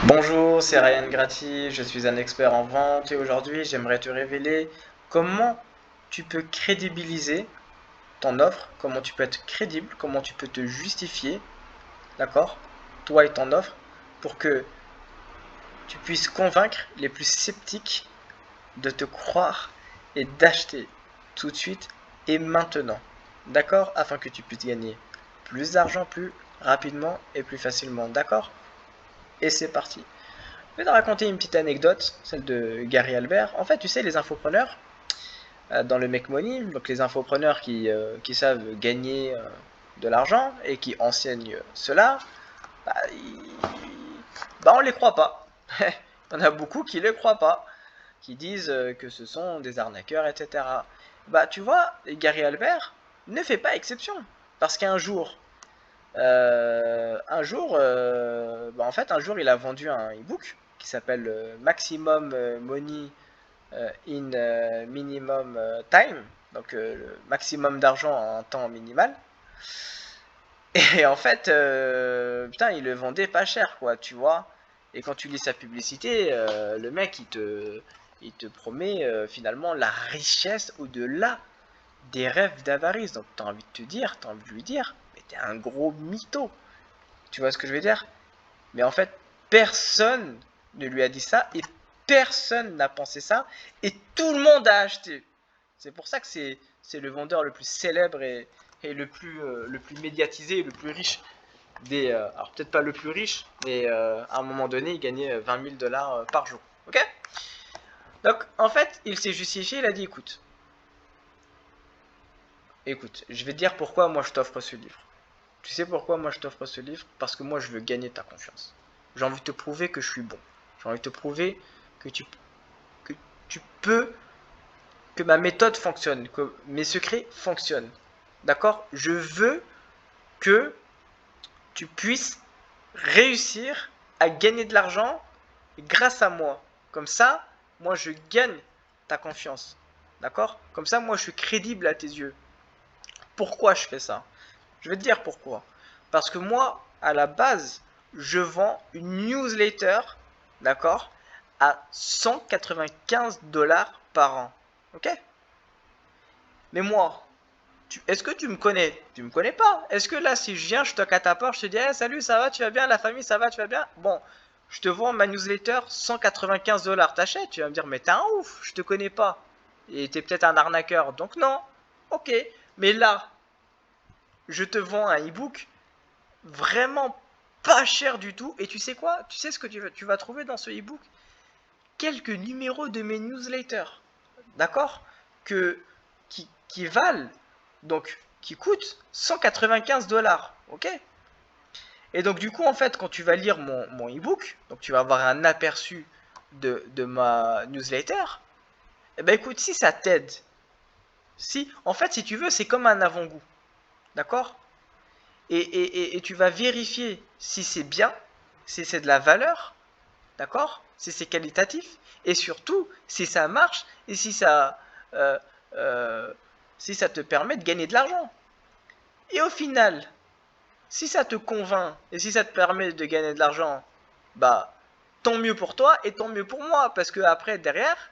Bonjour, c'est Ryan Grati, je suis un expert en vente et aujourd'hui j'aimerais te révéler comment tu peux crédibiliser ton offre, comment tu peux être crédible, comment tu peux te justifier, d'accord, toi et ton offre, pour que tu puisses convaincre les plus sceptiques de te croire et d'acheter tout de suite et maintenant, d'accord, afin que tu puisses gagner plus d'argent plus rapidement et plus facilement, d'accord? Et c'est parti. Je vais te raconter une petite anecdote, celle de Gary Albert. En fait, tu sais, les infopreneurs, dans le Make Money, donc les infopreneurs qui savent gagner de l'argent et qui enseignent cela, bah, on les croit pas. Il y en a beaucoup qui les croient pas, qui disent que ce sont des arnaqueurs, etc. Bah, tu vois, Gary Albert ne fait pas exception. Parce qu'un jour, en fait, un jour, il a vendu un e-book qui s'appelle Maximum Money in Minimum Time, donc le maximum d'argent en temps minimal. Et en fait, putain, il le vendait pas cher, quoi, tu vois. Et quand tu lis sa publicité, le mec, il te promet finalement la richesse au-delà des rêves d'avarice. Donc, t'as envie de te dire, t'as envie de lui dire, mais t'es un gros mytho. Tu vois ce que je veux dire? Mais en fait, personne ne lui a dit ça et personne n'a pensé ça et tout le monde a acheté. C'est pour ça que c'est le vendeur le plus célèbre et le plus médiatisé et le plus riche des. Alors peut-être pas le plus riche, mais à un moment donné, il gagnait 20 000 dollars par jour. Ok? Donc en fait, il s'est justifié, il a dit écoute, je vais te dire pourquoi moi je t'offre ce livre. Tu sais pourquoi moi je t'offre ce livre? Parce que moi je veux gagner ta confiance. J'ai envie de te prouver que je suis bon. J'ai envie de te prouver que que tu peux, que ma méthode fonctionne, que mes secrets fonctionnent. D'accord? Je veux que tu puisses réussir à gagner de l'argent grâce à moi. Comme ça, moi je gagne ta confiance. D'accord? Comme ça, moi je suis crédible à tes yeux. Pourquoi je fais ça? Je vais te dire pourquoi. Parce que moi, à la base, je vends une newsletter, d'accord, à 195 dollars par an. Ok? Mais moi, est-ce que tu me connais? Tu me connais pas. Est-ce que là, si je viens, je toque à ta porte, je te dis, hey, salut, ça va, tu vas bien, la famille, ça va, tu vas bien? Bon, je te vends ma newsletter 195 dollars. T'achètes? Tu vas me dire, mais t'es un ouf, je te connais pas. Et t'es peut-être un arnaqueur. Donc non. Ok. Mais là, je te vends un e-book vraiment pas cher du tout. Et tu sais quoi? Tu sais ce que tu vas trouver dans ce e-book? Quelques numéros de mes newsletters. D'accord? Que, qui valent, donc qui coûtent 195 dollars. Ok? Et donc du coup, en fait, quand tu vas lire mon e-book, donc tu vas avoir un aperçu de ma newsletter, eh ben écoute, si ça t'aide, si, en fait, si tu veux, c'est comme un avant-goût. D'accord? Et tu vas vérifier si c'est bien, si c'est de la valeur, d'accord? Si c'est qualitatif, et surtout si ça marche et euh, euh, si ça te permet de gagner de l'argent. Et au final, si ça te convainc et si ça te permet de gagner de l'argent, bah tant mieux pour toi et tant mieux pour moi, parce que après derrière,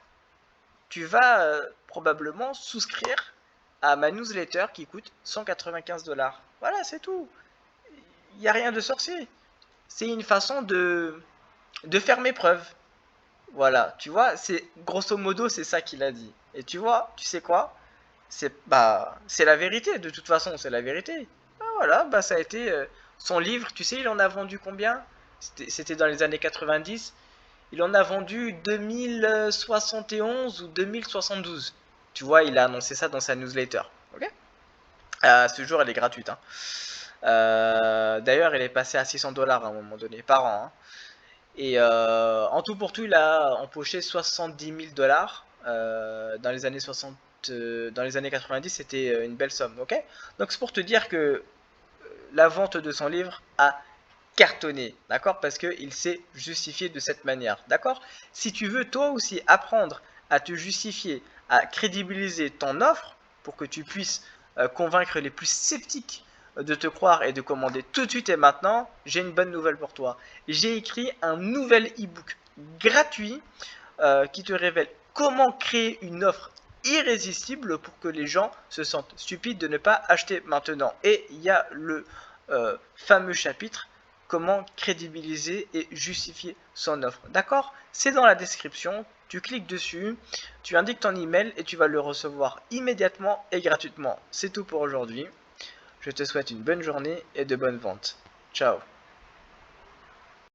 tu vas probablement souscrire à ma newsletter qui coûte 195 dollars. Voilà, c'est tout. Il n'y a rien de sorcier. C'est une façon de faire mes preuves. Voilà, tu vois, c'est grosso modo c'est ça qu'il a dit. Et tu vois, tu sais quoi? C'est la vérité de toute façon, c'est la vérité. Ah, voilà, bah ça a été son livre, tu sais, il en a vendu combien? C'était dans les années 90. Il en a vendu 2071 ou 2072. Tu vois, il a annoncé ça dans sa newsletter. OK? Ce jour, elle est gratuite, hein. D'ailleurs, elle est passée à 600 dollars à un moment donné par an, hein. Et en tout pour tout, il a empoché 70 000 dollars dans les années 60, dans les années 90, c'était une belle somme, ok? Donc c'est pour te dire que la vente de son livre a cartonné, d'accord? Parce qu'il s'est justifié de cette manière, d'accord? Si tu veux toi aussi apprendre à te justifier, à crédibiliser ton offre pour que tu puisses convaincre les plus sceptiques de te croire et de commander tout de suite et maintenant, j'ai une bonne nouvelle pour toi. J'ai écrit un nouvel e-book gratuit qui te révèle comment créer une offre irrésistible pour que les gens se sentent stupides de ne pas acheter maintenant. Et il y a le fameux chapitre comment crédibiliser et justifier son offre. D'accord? C'est dans la description, tu cliques dessus, tu indiques ton email et tu vas le recevoir immédiatement et gratuitement. C'est tout pour aujourd'hui. Je te souhaite une bonne journée et de bonnes ventes. Ciao.